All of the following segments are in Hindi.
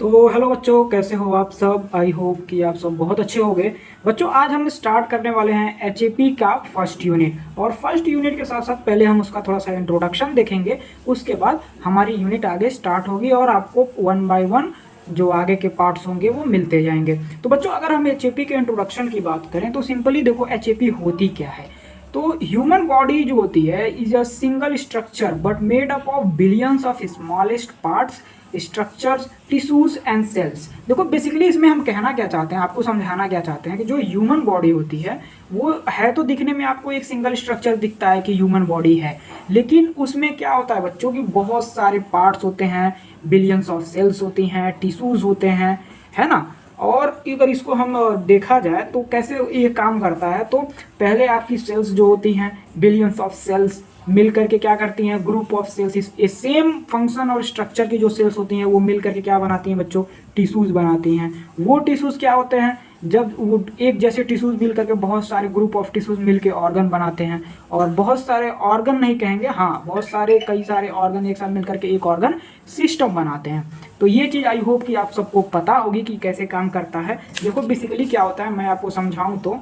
तो हेलो बच्चों, कैसे हो आप सब। आई होप कि आप सब बहुत अच्छे होंगे। बच्चों, आज हम स्टार्ट करने वाले हैं एचएपी का फर्स्ट यूनिट। और फर्स्ट यूनिट के साथ साथ पहले हम उसका थोड़ा सा इंट्रोडक्शन देखेंगे। उसके बाद हमारी यूनिट आगे स्टार्ट होगी और आपको वन बाय वन जो आगे के पार्ट्स होंगे वो मिलते जाएंगे। तो बच्चों, अगर हम एचएपी के इंट्रोडक्शन की बात करें तो सिंपली देखो एचएपी होती क्या है। तो ह्यूमन बॉडी जो होती है is a single structure but made up of billions of smallest parts, structures, tissues and cells. देखो बेसिकली इसमें हम कहना क्या चाहते हैं, आपको समझाना क्या चाहते हैं कि जो ह्यूमन बॉडी होती है वो है तो दिखने में आपको एक सिंगल स्ट्रक्चर दिखता है कि ह्यूमन बॉडी है, लेकिन उसमें क्या होता है बच्चों की बहुत सारे पार्ट्स होते हैं, बिलियंस ऑफ सेल्स होती हैं, टिश्यूज होते हैं, है ना। और अगर इसको हम देखा जाए तो कैसे ये काम करता है, तो पहले आपकी सेल्स जो होती हैं, बिलियंस ऑफ सेल्स मिल करके क्या करती हैं, ग्रुप ऑफ सेल्स, ये सेम फंक्शन और स्ट्रक्चर की जो सेल्स होती हैं वो मिल करके क्या बनाती हैं बच्चों, टिश्यूज बनाती हैं। वो टिश्यूज क्या होते हैं, जब वो एक जैसे टिश्यूज मिल करके बहुत सारे ग्रुप ऑफ टिश्यूज मिल के ऑर्गन बनाते हैं। और बहुत सारे ऑर्गन नहीं कहेंगे, हाँ बहुत सारे कई सारे ऑर्गन एक साथ मिल करके एक ऑर्गन सिस्टम बनाते हैं। तो ये चीज़ आई होप कि आप सबको पता होगी कि कैसे काम करता है। देखो बेसिकली क्या होता है, मैं आपको समझाऊं तो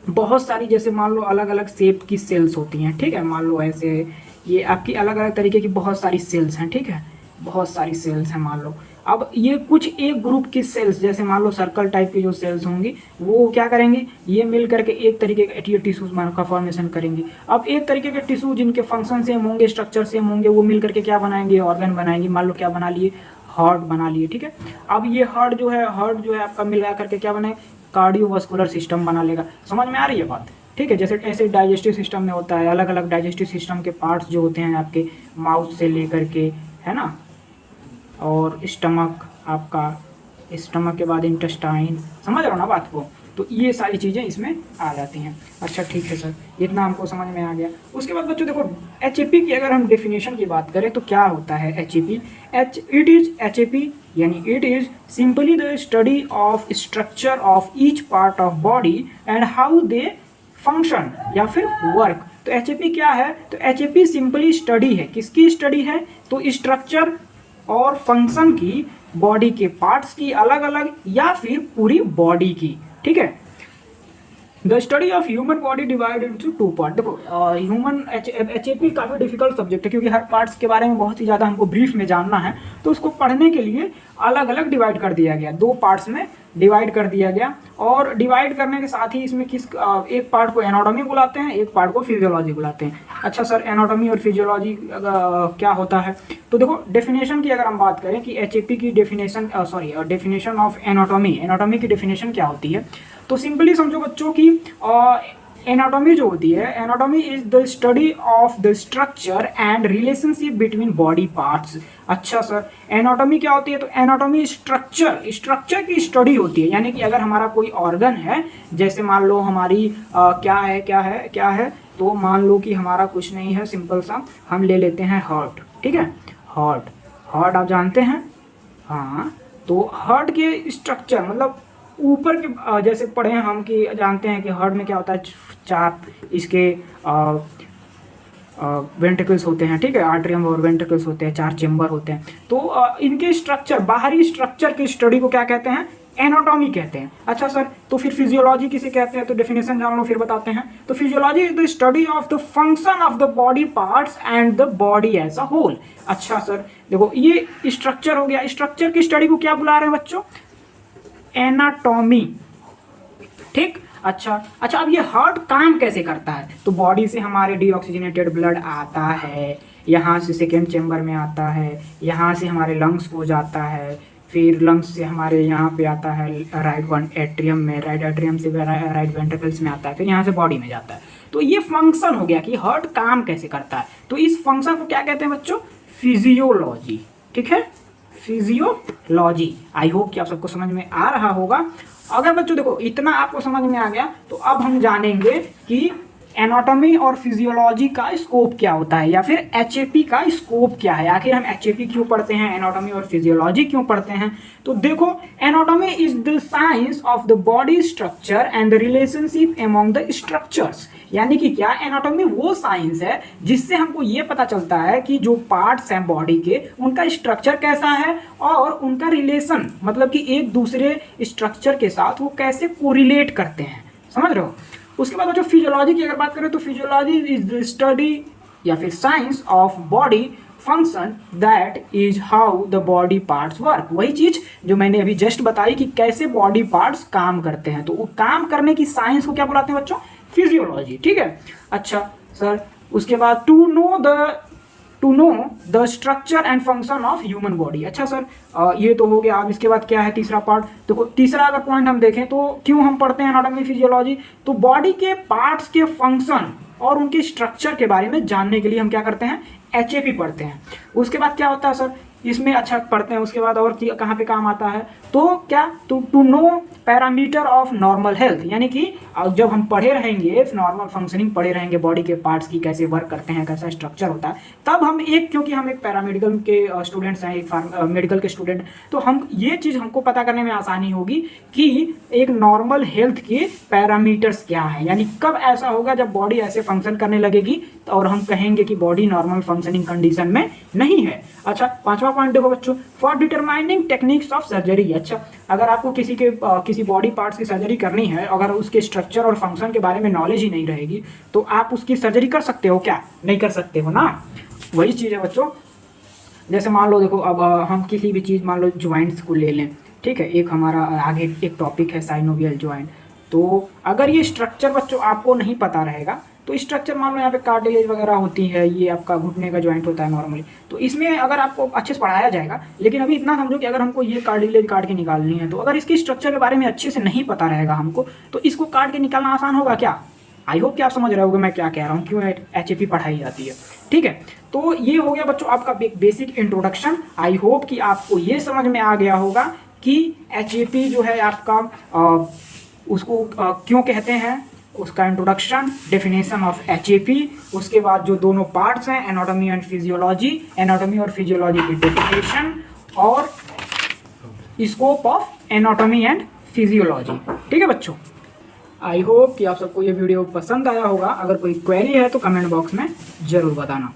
बहुत सारी जैसे मान लो अलग अलग शेप की सेल्स होती हैं, ठीक है। मान लो ऐसे ये आपकी अलग अलग तरीके की बहुत सारी सेल्स हैं, ठीक है, बहुत सारी सेल्स हैं मान लो। अब ये कुछ एक ग्रुप की सेल्स, जैसे मान लो सर्कल टाइप की जो सेल्स होंगी वो क्या करेंगी, ये मिल करके एक तरीके के टिश्यूज का फॉर्मेशन करेंगी। अब एक तरीके के टिश्यू जिनके फंक्शन सेम होंगे, स्ट्रक्चर सेम होंगे, वो मिल करके क्या बनाएंगे, ऑर्गन बनाएंगे। मान लो क्या बना लिए, हार्ट बना लिए, ठीक है। अब ये हार्ट जो है आपका मिला करके क्या बनाए, कार्डियोवास्कुलर सिस्टम बना लेगा। समझ में आ रही है बात, ठीक है। जैसे ऐसे डाइजेस्टिव सिस्टम में होता है, अलग अलग डाइजेस्टिव सिस्टम के पार्ट्स जो होते हैं आपके माउथ से लेकर के, है ना। और स्टमक, आपका स्टमक के बाद इंटेस्टाइन, समझ रहे हो ना बात को। तो ये सारी चीज़ें इसमें आ जाती हैं। अच्छा ठीक है सर, इतना हमको समझ में आ गया। उसके बाद बच्चों देखो एचएपी की अगर हम डेफिनेशन की बात करें तो क्या होता है एचएपी। इट इज एचएपी यानी it is simply the study of structure of each part of body and how they function या फिर वर्क। तो एचएपी क्या है, तो एचएपी सिंपली स्टडी है, किसकी स्टडी है, तो स्ट्रक्चर और फंक्शन की, बॉडी के पार्ट्स की अलग अलग या फिर पूरी बॉडी की, ठीक है। The study of human body divided into two part. देखो ह्यूमन एचएपी काफ़ी डिफिकल्ट सब्जेक्ट है क्योंकि हर पार्ट्स के बारे में बहुत ही ज़्यादा हमको ब्रीफ में जानना है। तो उसको पढ़ने के लिए अलग अलग डिवाइड कर दिया गया, दो पार्ट्स में डिवाइड कर दिया गया। और डिवाइड करने के साथ ही इसमें एक पार्ट को एनाटॉमी बुलाते हैं, एक पार्ट को फिजियोलॉजी बुलाते हैं। अच्छा सर, एनाटॉमी और फिजियोलॉजी क्या होता है, तो देखो डेफिनेशन की अगर हम बात करें कि एचएपी की डेफिनेशन डेफिनेशन ऑफ एनाटॉमी की डेफिनेशन क्या होती है, तो सिंपली समझो बच्चों की एनाटॉमी जो होती है, anatomy is the study of the structure and relationship between body parts. अच्छा सर, एनाटॉमी क्या होती है, तो एनाटॉमी स्ट्रक्चर की स्टडी होती है। यानी कि अगर हमारा कोई ऑर्गन है, जैसे मान लो हमारी क्या है, तो मान लो कि हमारा कुछ नहीं है, सिंपल सा हम ले लेते हैं हार्ट, ठीक है। हार्ट आप जानते हैं, हाँ। तो हार्ट के स्ट्रक्चर मतलब ऊपर के जैसे पढ़े हैं हम कि जानते हैं कि हार्ट में क्या होता है, चार इसके वेंट्रिकल्स होते हैं, ठीक है, आर्टरियम और वेंट्रिकल्स होते हैं, चार चेम्बर होते हैं। तो इनके स्ट्रक्चर, बाहरी स्ट्रक्चर की स्टडी को क्या कहते हैं, एनाटॉमी कहते हैं। अच्छा सर, तो फिर फिजियोलॉजी किसे कहते हैं, तो डेफिनेशन जान लो फिर बताते हैं। तो physiology is the study of the function of the body parts and the body as a whole. अच्छा सर, देखो ये स्ट्रक्चर हो गया, स्ट्रक्चर की स्टडी को क्या बुला रहे हैं बच्चों, एनाटॉमी, ठीक। अच्छा, अब ये हार्ट काम कैसे करता है, तो बॉडी से हमारे डीऑक्सीजनेटेड ब्लड आता है, यहाँ से सेकेंड चेम्बर में आता है, यहाँ से हमारे लंग्स को जाता है, फिर लंग्स से हमारे यहाँ पे आता है राइट एट्रियम में, राइट एट्रियम से राइट वेंट्रिकल्स में आता है, फिर यहाँ से बॉडी में जाता है। तो ये फंक्शन हो गया कि हार्ट काम कैसे करता है। तो इस फंक्शन को क्या कहते हैं बच्चों, फिजियोलॉजी, ठीक है, फिजियोलॉजी। आई होप कि आप सबको समझ में आ रहा होगा। अगर बच्चों देखो इतना आपको समझ में आ गया, तो अब हम जानेंगे कि एनाटॉमी और फिजियोलॉजी का स्कोप क्या होता है या फिर एचएपी का स्कोप क्या है। आखिर हम एचएपी क्यों पढ़ते हैं, एनाटॉमी और फिजियोलॉजी क्यों पढ़ते हैं। तो देखो, anatomy is the science of the body structure and the relationship among the structures. यानी कि क्या, एनाटॉमी वो साइंस है जिससे हमको ये पता चलता है कि जो पार्ट्स हैं बॉडी के उनका स्ट्रक्चर कैसा है और उनका रिलेशन, मतलब कि एक दूसरे स्ट्रक्चर के साथ वो कैसे कोरिलेट करते हैं, समझ रहे हो। उसके बाद जो फिजियोलॉजी की अगर बात करें तो फिजियोलॉजी इज द स्टडी या फिर science of body function, that is how the body parts work. वही चीज जो मैंने अभी जस्ट बताई कि कैसे बॉडी पार्ट्स काम करते हैं, तो वो काम करने की साइंस को क्या बुलाते हैं बच्चों, फिजियोलॉजी, ठीक है। अच्छा सर, उसके बाद to know the structure and function of human body. अच्छा सर, ये तो हो गया। अब इसके बाद क्या है तीसरा पार्ट, देखो तीसरा अगर पॉइंट हम देखें तो क्यों हम पढ़ते हैं एनाटॉमी फिजियोलॉजी, तो बॉडी के पार्ट्स के फंक्शन और उनके स्ट्रक्चर के बारे में जानने के लिए हम क्या करते हैं, एचएपी पढ़ते हैं। उसके बाद क्या होता है सर इसमें, अच्छा पढ़ते हैं उसके बाद और कहाँ पे काम आता है, तो क्या, to know parameter of normal health, यानी कि जब हम पढ़े रहेंगे नॉर्मल फंक्शनिंग पढ़े रहेंगे बॉडी के पार्ट्स की, कैसे वर्क करते हैं, कैसा स्ट्रक्चर होता है, तब हम क्योंकि हम एक पैरामेडिकल के स्टूडेंट्स हैं, एक मेडिकल के स्टूडेंट, तो हम ये चीज़ हमको पता करने में आसानी होगी कि एक नॉर्मल हेल्थ के पैरामीटर्स क्या है, यानी कब ऐसा होगा जब बॉडी ऐसे फंक्शन करने लगेगी और हम कहेंगे कि बॉडी नॉर्मल फंक्शनिंग कंडीशन में नहीं है। अच्छा, पांचवा पॉइंट देखो बच्चों, for determining techniques of surgery. अच्छा, अगर आपको किसी बॉडी पार्ट्स की सर्जरी करनी है, अगर उसके स्ट्रक्चर और फंक्शन के बारे में नॉलेज ही नहीं रहेगी तो आप उसकी सर्जरी कर सकते हो क्या, नहीं कर सकते हो ना। वही चीज़ है बच्चों, जैसे मान लो देखो, अब हम किसी भी चीज़, मान लो ज्वाइंट्स को ले लें, ठीक है, एक हमारा आगे एक टॉपिक है साइनोवियल ज्वाइंट, तो अगर ये स्ट्रक्चर बच्चों आपको नहीं पता रहेगा तो स्ट्रक्चर, मान लो यहाँ पे कार्टिलेज वगैरह होती है, ये आपका घुटने का ज्वाइंट होता है नॉर्मली, तो इसमें अगर आपको अच्छे से पढ़ाया जाएगा, लेकिन अभी इतना समझो कि अगर हमको ये कार्टिलेज काट के निकालनी है तो अगर इसके स्ट्रक्चर के बारे में अच्छे से नहीं पता रहेगा हमको, तो इसको काट के निकालना आसान होगा क्या। आई होप कि आप समझ रहे होगे मैं क्या कह रहा हूँ, क्यों एचएपी पढ़ाई जाती है, ठीक है। तो ये हो गया बच्चों आपका बेसिक इंट्रोडक्शन। आई होप कि आपको ये समझ में आ गया होगा कि एचएपी जो है आपका उसको क्यों कहते हैं, उसका इंट्रोडक्शन, डेफिनेशन ऑफ एचएपी, उसके बाद जो दोनों पार्ट्स हैं एनाटॉमी एंड फिजियोलॉजी, एनाटॉमी और फिजियोलॉजी की डेफिनेशन और scope of anatomy and physiology, ठीक है बच्चों। आई होप कि आप सबको ये वीडियो पसंद आया होगा। अगर कोई क्वेरी है तो कमेंट बॉक्स में ज़रूर बताना।